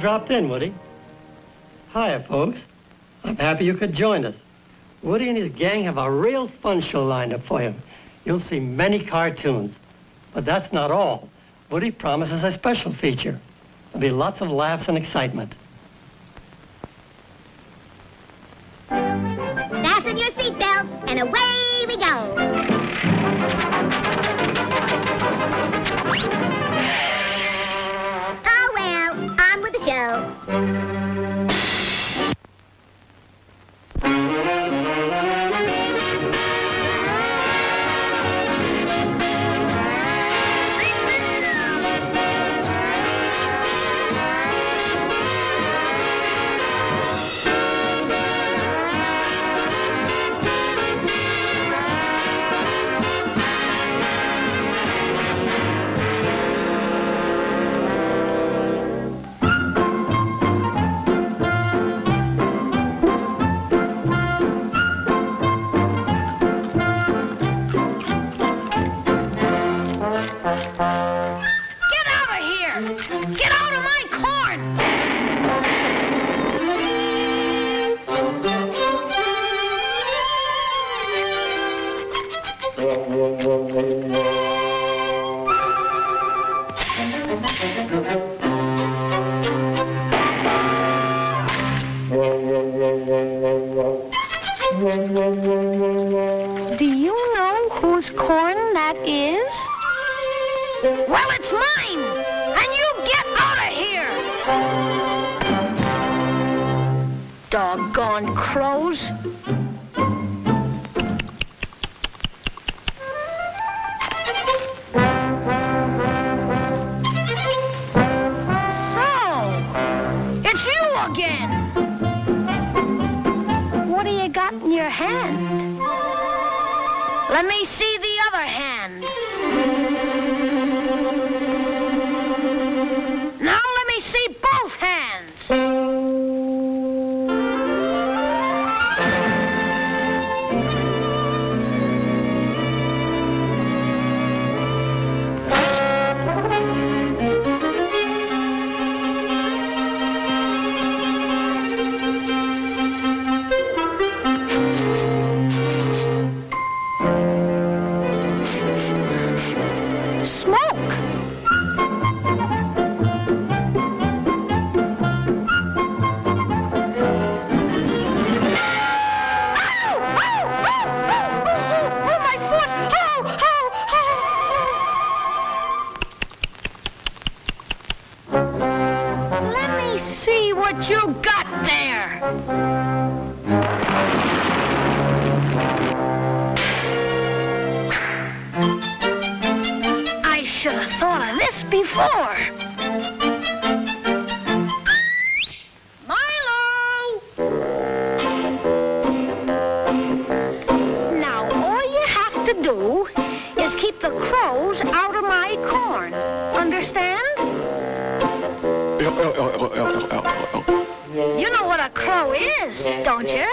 dropped in, Woody. Hiya, folks. I'm happy you could join us. Woody and his gang have a real fun show lined up for you. You'll see many cartoons. But that's not all. Woody promises a special feature. There'll be lots of laughs and excitement. Fasten your seatbelts, and away we go. Oh, well, on with the show. Do you know whose corn that is? Well, it's mine! And you get out of here! Doggone crows. So, it's you again! What do you got in your hand? Let me see the other hand. Now let me see both hands. Smoke. Let me see what you got there. I should have thought of this before. Milo! Now, all you have to do is keep the crows out of my corn. Understand? You know what a crow is, don't you?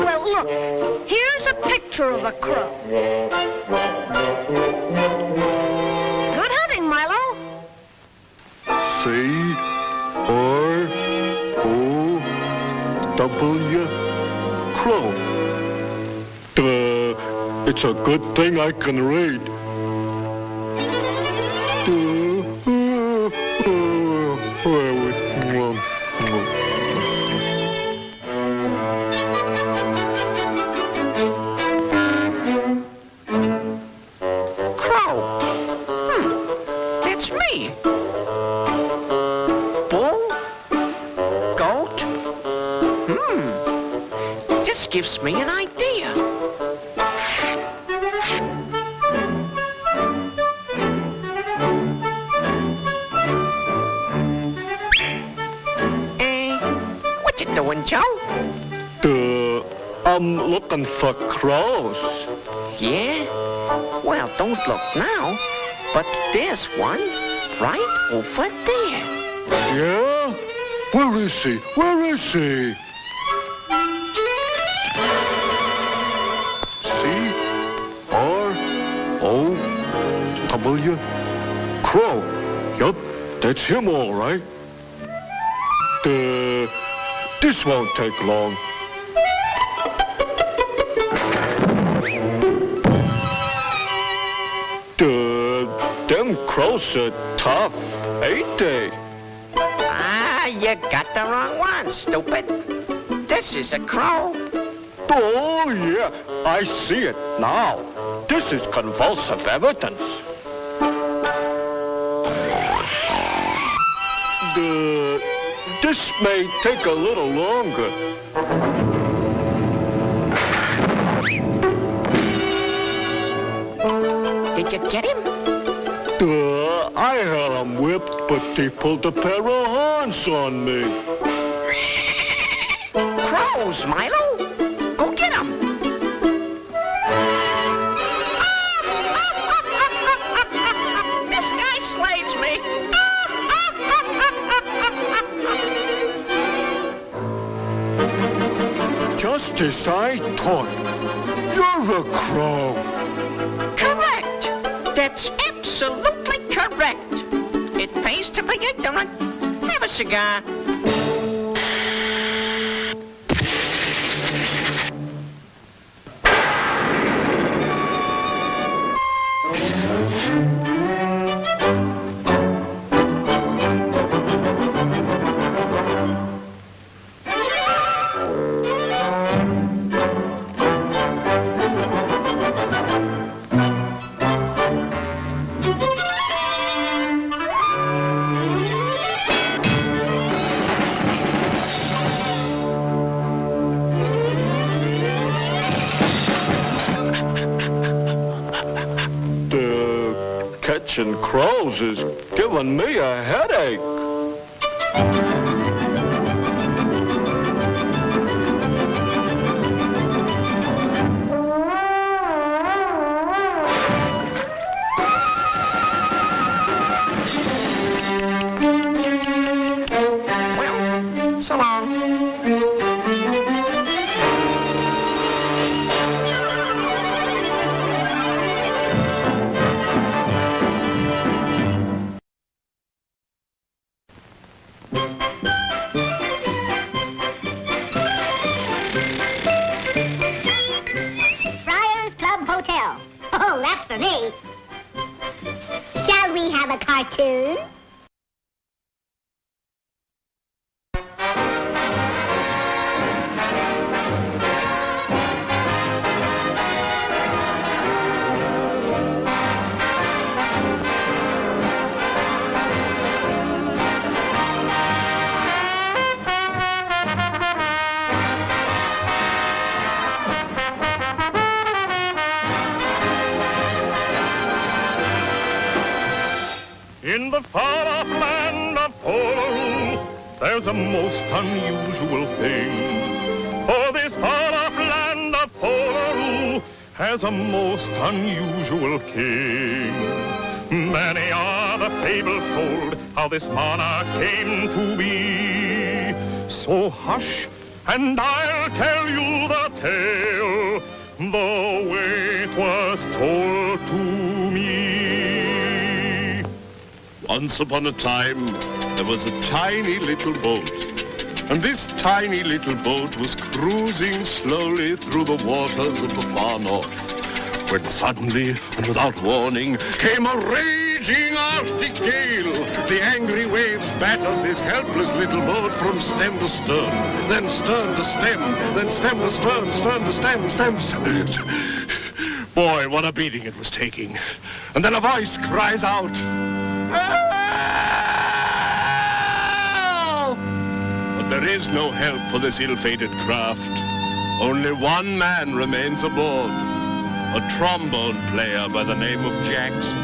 Well, look, here's a picture of a crow. Good hunting, Milo. C-R-O-W, crow. It's a good thing I can read. Crow. It's me. Bull? Goat? This gives me an idea. What you doing, Joe? I'm looking for crows. Yeah? Well, don't look now, but there's one right over there. Yeah? Where is he? Where is he? C-R-O-W, crow. Yup, that's him all right. This won't take long. Them crows are tough, ain't they? Ah, you got the wrong one, stupid. This is a crow. Oh, yeah, I see it now. This is convulsive evidence. This may take a little longer. Did you get him? I had him whipped, but they pulled a pair of horns on me. Crows, Milo. Go get him. This guy slays me. Just as I thought. You're a crow. Correct. That's absolutely correct. It pays to be ignorant. Have a cigar. Catching crows is giving me a headache. Well, so long. Oh, that's for me. Shall we have a cartoon? In the far-off land of Polaroo, there's a most unusual thing. For this far-off land of Polaroo has a most unusual king. Many are the fables told how this monarch came to be. So hush, and I'll tell you the tale, the way 'twas told to me. Once upon a time, there was a tiny little boat. And this tiny little boat was cruising slowly through the waters of the far north. When suddenly, and without warning, came a raging Arctic gale. The angry waves battered this helpless little boat from stem to stern, then stern to stem, then stem to stern, stern to stem, stem to stern. Boy, what a beating it was taking. And then a voice cries out, "Help!" But there is no help for this ill-fated craft. Only one man remains aboard, a trombone player by the name of Jackson.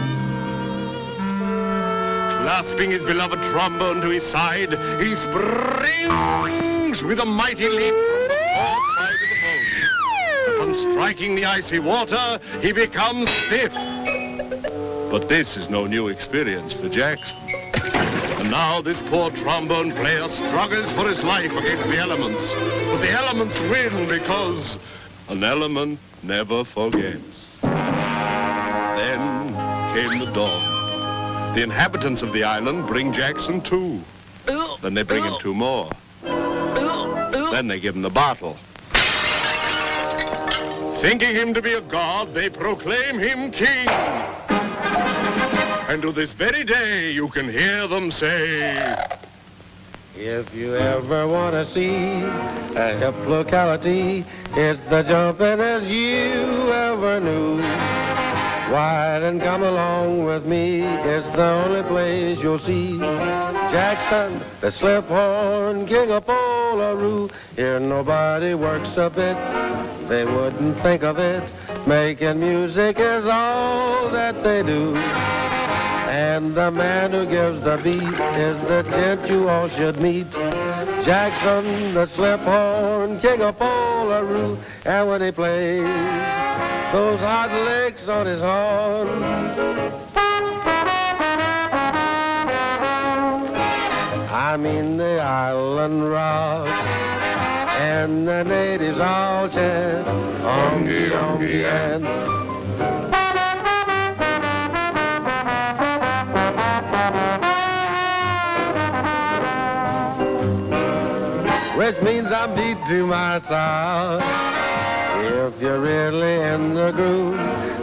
Clasping his beloved trombone to his side, he springs with a mighty leap from the port side of the boat. Upon striking the icy water, he becomes stiff. But this is no new experience for Jackson. And now this poor trombone player struggles for his life against the elements. But the elements win because an element never forgets. Then came the dawn. The inhabitants of the island bring Jackson 2. Then they bring him 2 more. Then they give him the bottle. Thinking him to be a god, they proclaim him king. And to this very day, you can hear them say, if you ever want to see a hip locality, it's the jumpin'est you ever knew. Why then come along with me, it's the only place you'll see Jackson, the slip horn, king of Polaroo. Here nobody works a bit, they wouldn't think of it. Making music is all that they do. And the man who gives the beat is the gent you all should meet. Jackson, the slip horn, king of Polaroo. And when he plays those hot licks on his horn, I mean the island rocks, and the natives all chant, onky, onky, and which means I'm beat to my side. If you're really in the groove,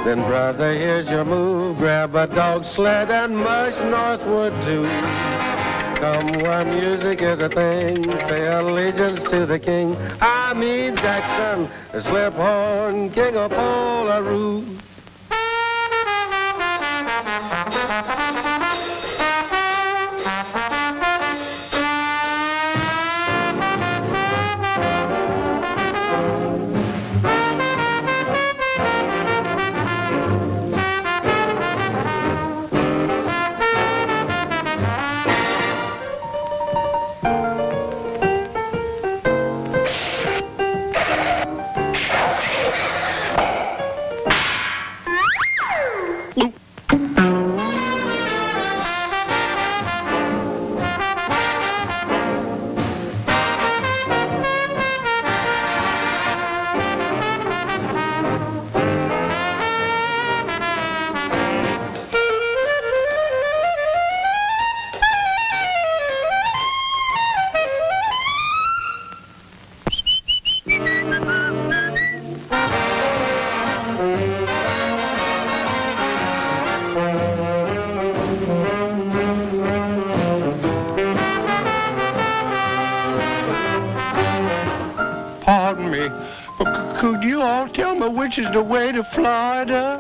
then brother, here's your move. Grab a dog sled and march northward too. Come where music is a thing, pay allegiance to the king. I mean Jackson, the slip horn, king of Polaroo. Pardon me, but could you all tell me which is the way to Florida?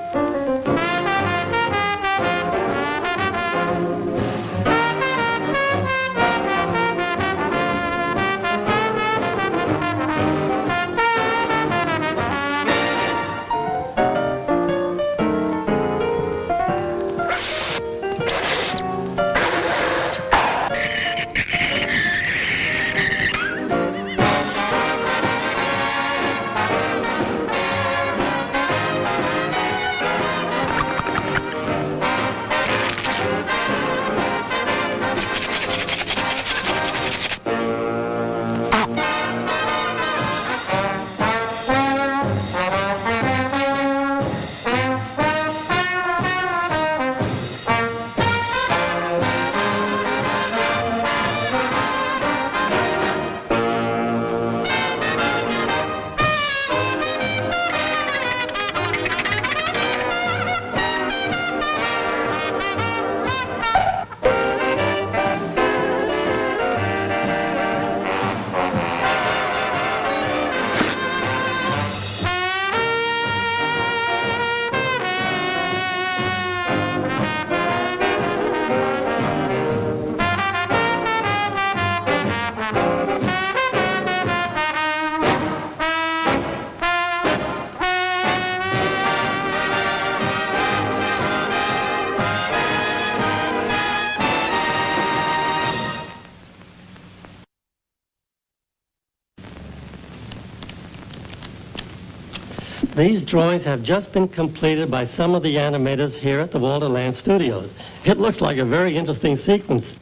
These drawings have just been completed by some of the animators here at the Walter Land Studios. It looks like a very interesting sequence.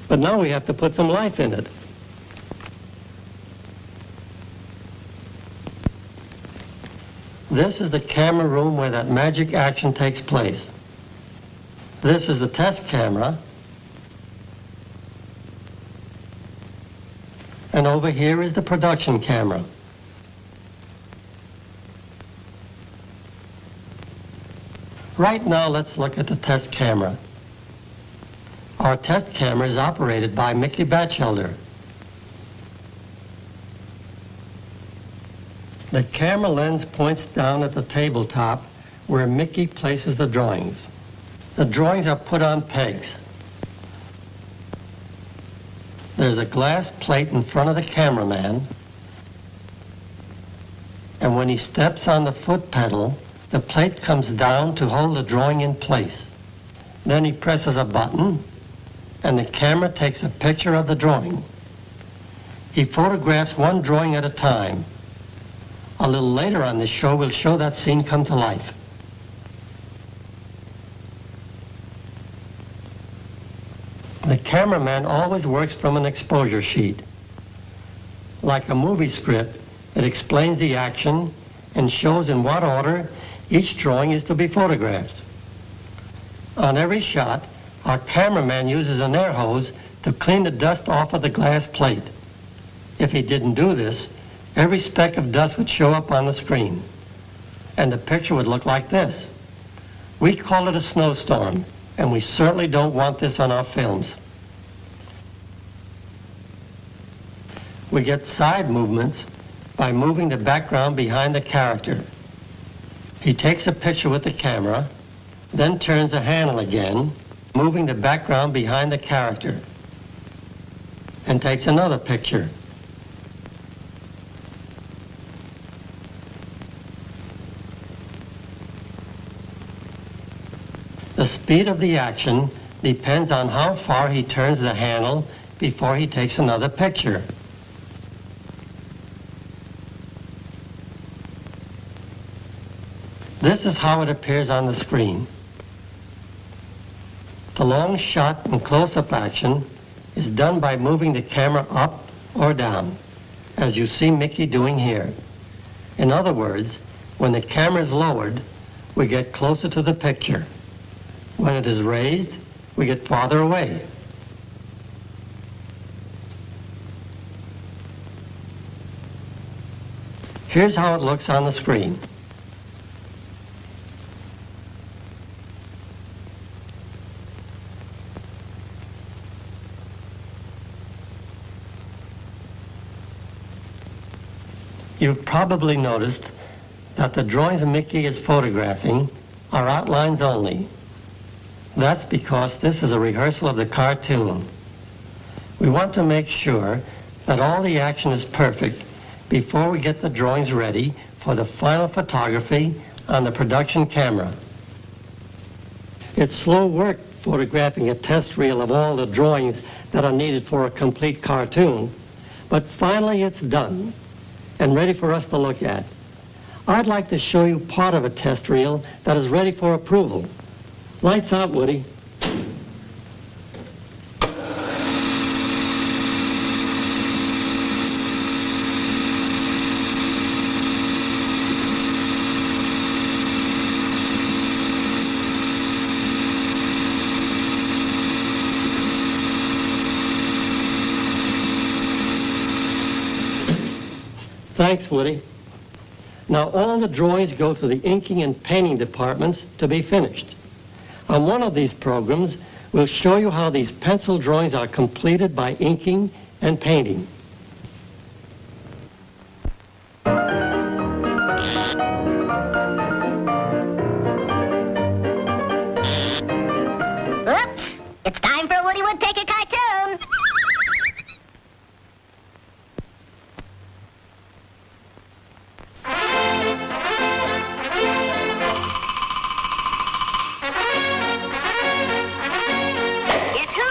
But now we have to put some life in it. This is the camera room where that magic action takes place. This is the test camera. And over here is the production camera. Right now, let's look at the test camera. Our test camera is operated by Mickey Batchelder. The camera lens points down at the tabletop where Mickey places the drawings. The drawings are put on pegs. There's a glass plate in front of the cameraman, and when he steps on the foot pedal, the plate comes down to hold the drawing in place. Then he presses a button, and the camera takes a picture of the drawing. He photographs one drawing at a time. A little later on this show, we'll show that scene come to life. The cameraman always works from an exposure sheet. Like a movie script, it explains the action and shows in what order each drawing is to be photographed. On every shot, our cameraman uses an air hose to clean the dust off of the glass plate. If he didn't do this, every speck of dust would show up on the screen, and the picture would look like this. We call it a snowstorm, and we certainly don't want this on our films. We get side movements by moving the background behind the character. He takes a picture with the camera, then turns the handle again, moving the background behind the character, and takes another picture. The speed of the action depends on how far he turns the handle before he takes another picture. This is how it appears on the screen. The long shot and close-up action is done by moving the camera up or down, as you see Mickey doing here. In other words, when the camera is lowered, we get closer to the picture. When it is raised, we get farther away. Here's how it looks on the screen. You've probably noticed that the drawings Mickey is photographing are outlines only. That's because this is a rehearsal of the cartoon. We want to make sure that all the action is perfect before we get the drawings ready for the final photography on the production camera. It's slow work photographing a test reel of all the drawings that are needed for a complete cartoon, but finally it's done and ready for us to look at. I'd like to show you part of a test reel that is ready for approval. Lights out, Woody. Thanks, Woody. Now all the drawings go to the inking and painting departments to be finished. On one of these programs, we'll show you how these pencil drawings are completed by inking and painting. Oops! It's time for a Woody Woodpecker cartoon! Guess who?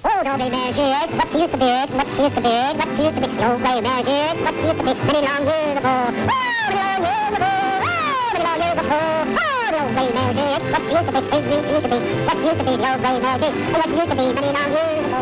Oh, don't be magic. What's used to be it? What's she used to be red, what she used to be. The old gray mare did what she used to be many long years ago. Oh, many long years ago. Oh, many long years ago. Oh, the old gray mare did what she used to be. What she used to be. What she used to be. The old gray mare did what she used to be many long years ago.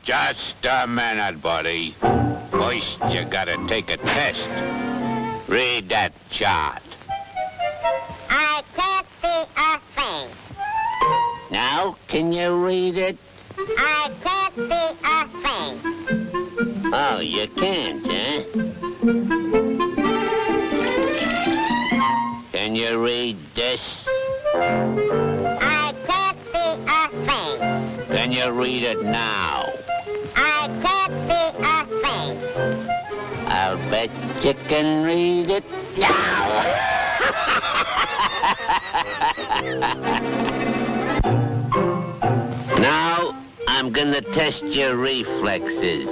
Just a minute, buddy. First, you gotta take a test. Read that chart. I can't see a thing. Now, can you read it? I can't see a thing. Oh, you can't, eh? Can you read this? I can't see a thing. Can you read it now? I can't see a thing. I'll bet you can read it now. Now, I'm gonna test your reflexes.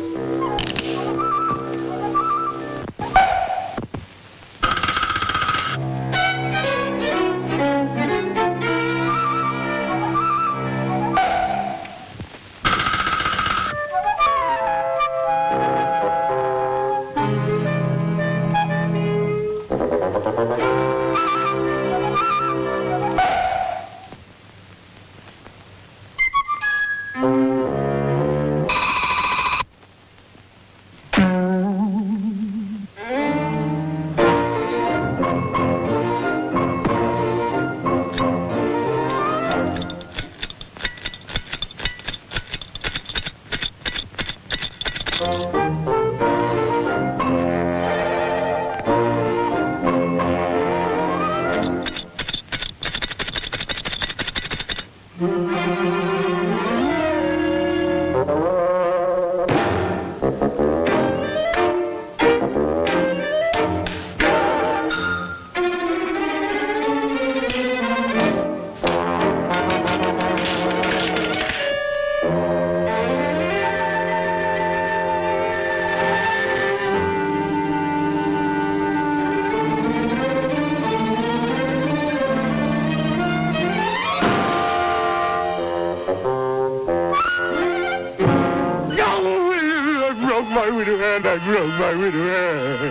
I broke my little hand.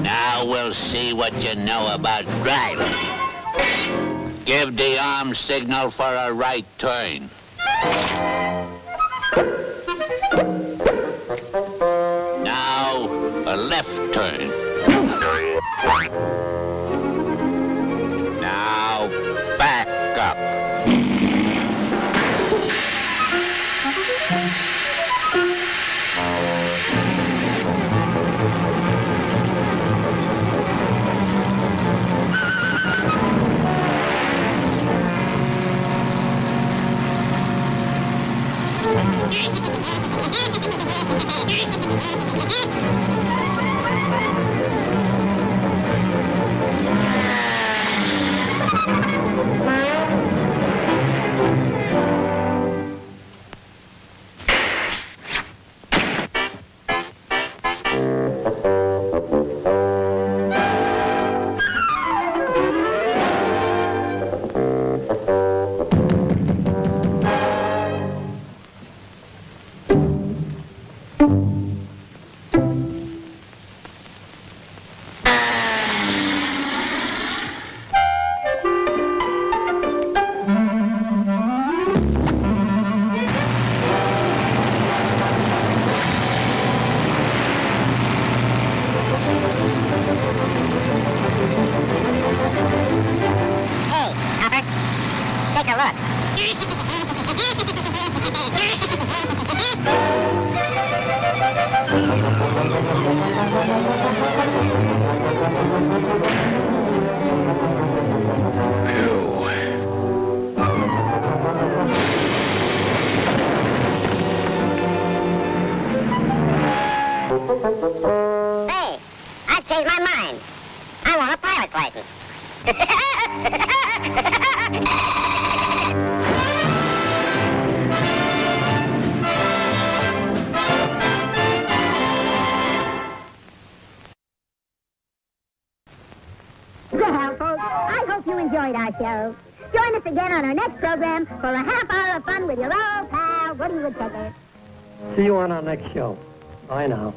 Now we'll see what you know about driving. Give the arm signal for a right turn. Now, a left turn. Now, back up. Say, I've changed my mind. I want a pilot's license. Well, folks, I hope you enjoyed our show. Join us again on our next program for a half hour of fun with your old pal, Woody Woodpecker. See you on our next show. Bye now.